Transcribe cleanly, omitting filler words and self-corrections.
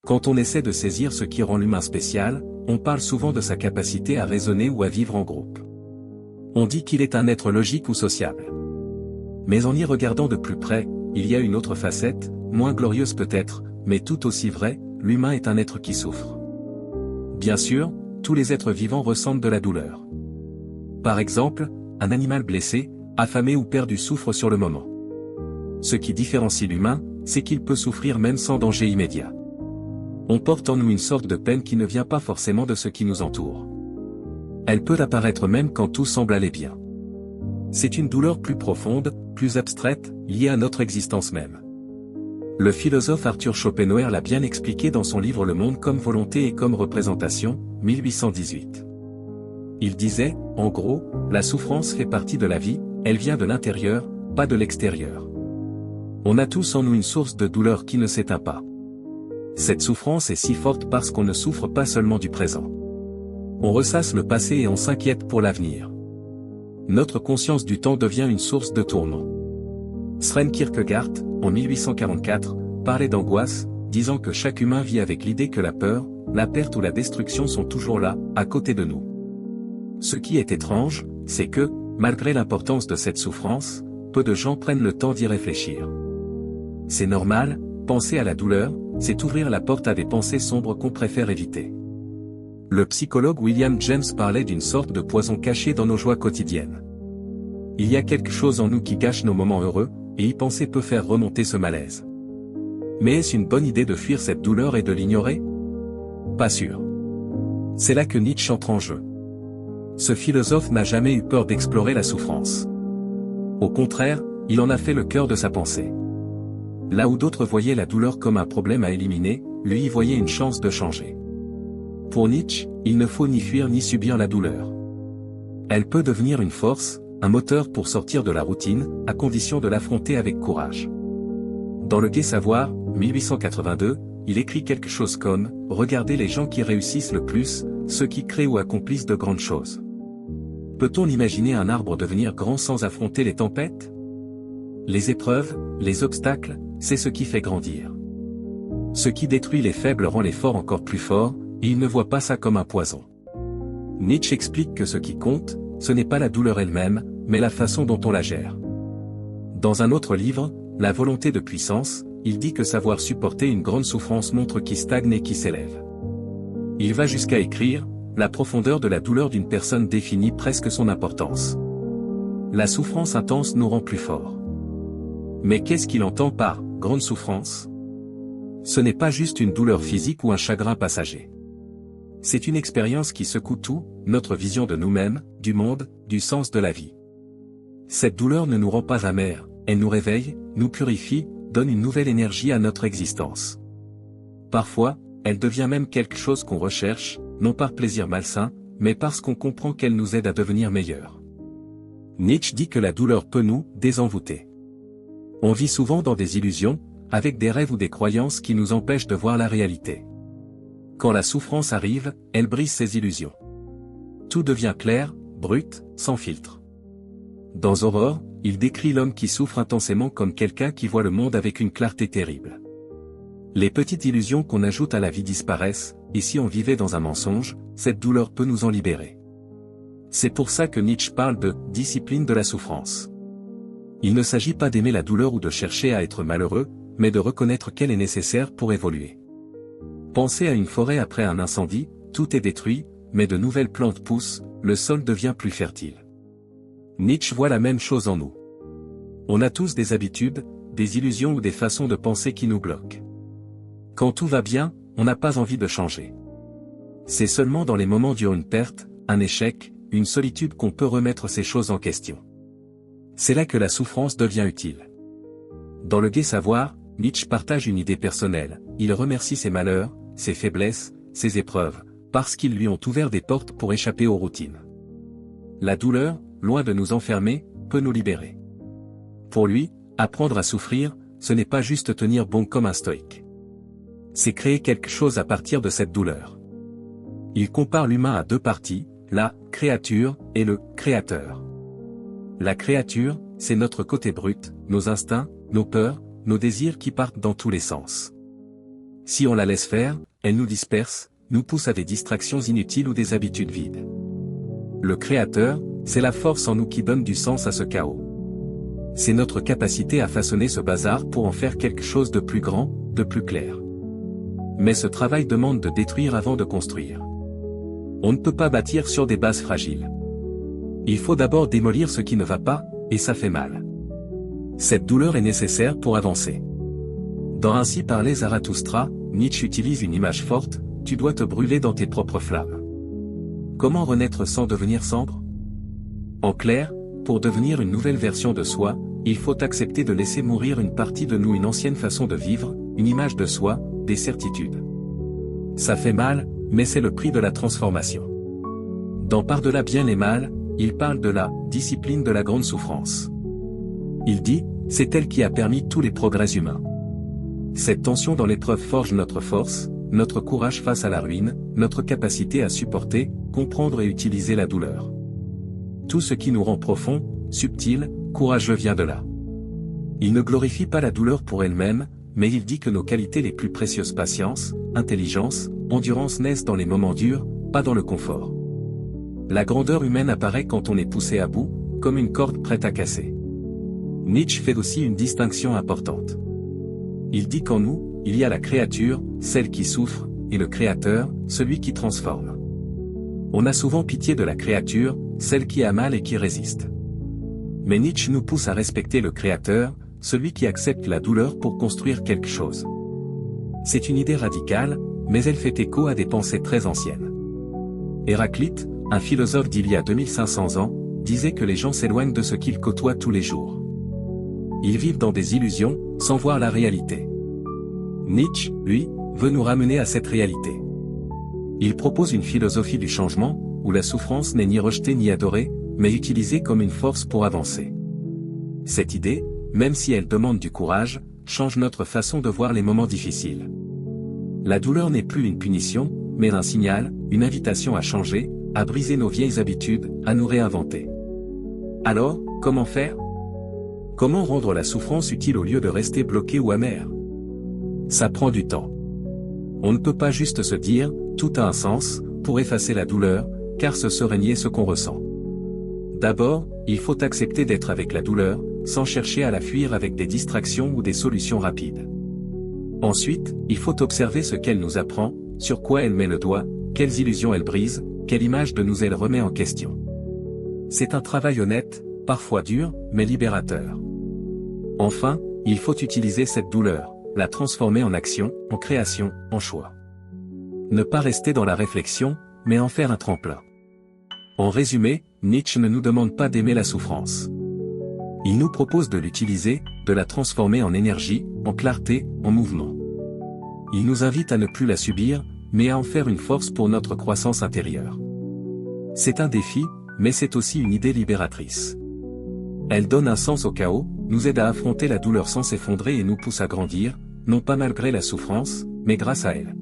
Quand on essaie de saisir ce qui rend l'humain spécial, on parle souvent de sa capacité à raisonner ou à vivre en groupe. On dit qu'il est un être logique ou sociable. Mais en y regardant de plus près, il y a une autre facette, moins glorieuse peut-être, mais tout aussi vraie, l'humain est un être qui souffre. Bien sûr, tous les êtres vivants ressentent de la douleur. Par exemple, un animal blessé, affamé ou perdu souffre sur le moment. Ce qui différencie l'humain, c'est qu'il peut souffrir même sans danger immédiat. On porte en nous une sorte de peine qui ne vient pas forcément de ce qui nous entoure. Elle peut apparaître même quand tout semble aller bien. C'est une douleur plus profonde, plus abstraite, liée à notre existence même. Le philosophe Arthur Schopenhauer l'a bien expliqué dans son livre Le monde comme volonté et comme représentation, 1818. Il disait, en gros, la souffrance fait partie de la vie, elle vient de l'intérieur, pas de l'extérieur. On a tous en nous une source de douleur qui ne s'éteint pas. Cette souffrance est si forte parce qu'on ne souffre pas seulement du présent. On ressasse le passé et on s'inquiète pour l'avenir. Notre conscience du temps devient une source de tourment. Søren Kierkegaard, en 1844, parlait d'angoisse, disant que chaque humain vit avec l'idée que la peur, la perte ou la destruction sont toujours là, à côté de nous. Ce qui est étrange, c'est que, malgré l'importance de cette souffrance, peu de gens prennent le temps d'y réfléchir. C'est normal, penser à la douleur, c'est ouvrir la porte à des pensées sombres qu'on préfère éviter. Le psychologue William James parlait d'une sorte de poison caché dans nos joies quotidiennes. Il y a quelque chose en nous qui gâche nos moments heureux, et y penser peut faire remonter ce malaise. Mais est-ce une bonne idée de fuir cette douleur et de l'ignorer? Pas sûr. C'est là que Nietzsche entre en jeu. Ce philosophe n'a jamais eu peur d'explorer la souffrance. Au contraire, il en a fait le cœur de sa pensée. Là où d'autres voyaient la douleur comme un problème à éliminer, lui y voyait une chance de changer. Pour Nietzsche, il ne faut ni fuir ni subir la douleur. Elle peut devenir une force, un moteur pour sortir de la routine, à condition de l'affronter avec courage. Dans Le Gai Savoir, 1882, il écrit quelque chose comme « Regardez les gens qui réussissent le plus, ceux qui créent ou accomplissent de grandes choses. » Peut-on imaginer un arbre devenir grand sans affronter les tempêtes? Les épreuves, les obstacles, c'est ce qui fait grandir. Ce qui détruit les faibles rend les forts encore plus forts, et il ne voit pas ça comme un poison. Nietzsche explique que ce qui compte, ce n'est pas la douleur elle-même, mais la façon dont on la gère. Dans un autre livre, La volonté de puissance, il dit que savoir supporter une grande souffrance montre qui stagne et qui s'élève. Il va jusqu'à écrire, la profondeur de la douleur d'une personne définit presque son importance. La souffrance intense nous rend plus forts. Mais qu'est-ce qu'il entend par « grande souffrance » ? Ce n'est pas juste une douleur physique ou un chagrin passager. C'est une expérience qui secoue tout, notre vision de nous-mêmes, du monde, du sens de la vie. Cette douleur ne nous rend pas amers, elle nous réveille, nous purifie, donne une nouvelle énergie à notre existence. Parfois, elle devient même quelque chose qu'on recherche, non par plaisir malsain, mais parce qu'on comprend qu'elle nous aide à devenir meilleurs. Nietzsche dit que la douleur peut nous désenvoûter. On vit souvent dans des illusions, avec des rêves ou des croyances qui nous empêchent de voir la réalité. Quand la souffrance arrive, elle brise ces illusions. Tout devient clair, brut, sans filtre. Dans Aurore, il décrit l'homme qui souffre intensément comme quelqu'un qui voit le monde avec une clarté terrible. Les petites illusions qu'on ajoute à la vie disparaissent, et si on vivait dans un mensonge, cette douleur peut nous en libérer. C'est pour ça que Nietzsche parle de « discipline de la souffrance ». Il ne s'agit pas d'aimer la douleur ou de chercher à être malheureux, mais de reconnaître qu'elle est nécessaire pour évoluer. Pensez à une forêt après un incendie, tout est détruit, mais de nouvelles plantes poussent, le sol devient plus fertile. Nietzsche voit la même chose en nous. On a tous des habitudes, des illusions ou des façons de penser qui nous bloquent. Quand tout va bien, on n'a pas envie de changer. C'est seulement dans les moments d'une perte, un échec, une solitude qu'on peut remettre ces choses en question. C'est là que la souffrance devient utile. Dans Le Gai Savoir, Nietzsche partage une idée personnelle, il remercie ses malheurs, ses faiblesses, ses épreuves, parce qu'ils lui ont ouvert des portes pour échapper aux routines. La douleur, loin de nous enfermer, peut nous libérer. Pour lui, apprendre à souffrir, ce n'est pas juste tenir bon comme un stoïque. C'est créer quelque chose à partir de cette douleur. Il compare l'humain à deux parties, la créature et le créateur. La créature, c'est notre côté brut, nos instincts, nos peurs, nos désirs qui partent dans tous les sens. Si on la laisse faire, elle nous disperse, nous pousse à des distractions inutiles ou des habitudes vides. Le Créateur, c'est la force en nous qui donne du sens à ce chaos. C'est notre capacité à façonner ce bazar pour en faire quelque chose de plus grand, de plus clair. Mais ce travail demande de détruire avant de construire. On ne peut pas bâtir sur des bases fragiles. Il faut d'abord démolir ce qui ne va pas, et ça fait mal. Cette douleur est nécessaire pour avancer. Dans Ainsi parlait Zarathustra, Nietzsche utilise une image forte, tu dois te brûler dans tes propres flammes. Comment renaître sans devenir cendre? En clair, pour devenir une nouvelle version de soi, il faut accepter de laisser mourir une partie de nous, une ancienne façon de vivre, une image de soi, des certitudes. Ça fait mal, mais c'est le prix de la transformation. Dans Par-delà bien et mal, il parle de la discipline de la grande souffrance. Il dit, c'est elle qui a permis tous les progrès humains. Cette tension dans l'épreuve forge notre force, notre courage face à la ruine, notre capacité à supporter, comprendre et utiliser la douleur. Tout ce qui nous rend profond, subtil, courageux vient de là. Il ne glorifie pas la douleur pour elle-même, mais il dit que nos qualités les plus précieuses, patience, intelligence, endurance, naissent dans les moments durs, pas dans le confort. La grandeur humaine apparaît quand on est poussé à bout, comme une corde prête à casser. Nietzsche fait aussi une distinction importante. Il dit qu'en nous, il y a la créature, celle qui souffre, et le créateur, celui qui transforme. On a souvent pitié de la créature, celle qui a mal et qui résiste. Mais Nietzsche nous pousse à respecter le créateur, celui qui accepte la douleur pour construire quelque chose. C'est une idée radicale, mais elle fait écho à des pensées très anciennes. Héraclite, un philosophe d'il y a 2500 ans, disait que les gens s'éloignent de ce qu'ils côtoient tous les jours. Ils vivent dans des illusions, sans voir la réalité. Nietzsche, lui, veut nous ramener à cette réalité. Il propose une philosophie du changement, où la souffrance n'est ni rejetée ni adorée, mais utilisée comme une force pour avancer. Cette idée, même si elle demande du courage, change notre façon de voir les moments difficiles. La douleur n'est plus une punition, mais un signal, une invitation à changer, à briser nos vieilles habitudes, à nous réinventer. Alors, comment faire? Comment rendre la souffrance utile au lieu de rester bloqué ou amer? Ça prend du temps. On ne peut pas juste se dire, tout a un sens, pour effacer la douleur, car ce serait nier ce qu'on ressent. D'abord, il faut accepter d'être avec la douleur, sans chercher à la fuir avec des distractions ou des solutions rapides. Ensuite, il faut observer ce qu'elle nous apprend, sur quoi elle met le doigt, quelles illusions elle brise, quelle image de nous elle remet en question. C'est un travail honnête, parfois dur, mais libérateur. Enfin, il faut utiliser cette douleur, la transformer en action, en création, en choix. Ne pas rester dans la réflexion, mais en faire un tremplin. En résumé, Nietzsche ne nous demande pas d'aimer la souffrance. Il nous propose de l'utiliser, de la transformer en énergie, en clarté, en mouvement. Il nous invite à ne plus la subir, mais à en faire une force pour notre croissance intérieure. C'est un défi, mais c'est aussi une idée libératrice. Elle donne un sens au chaos, nous aide à affronter la douleur sans s'effondrer et nous pousse à grandir, non pas malgré la souffrance, mais grâce à elle.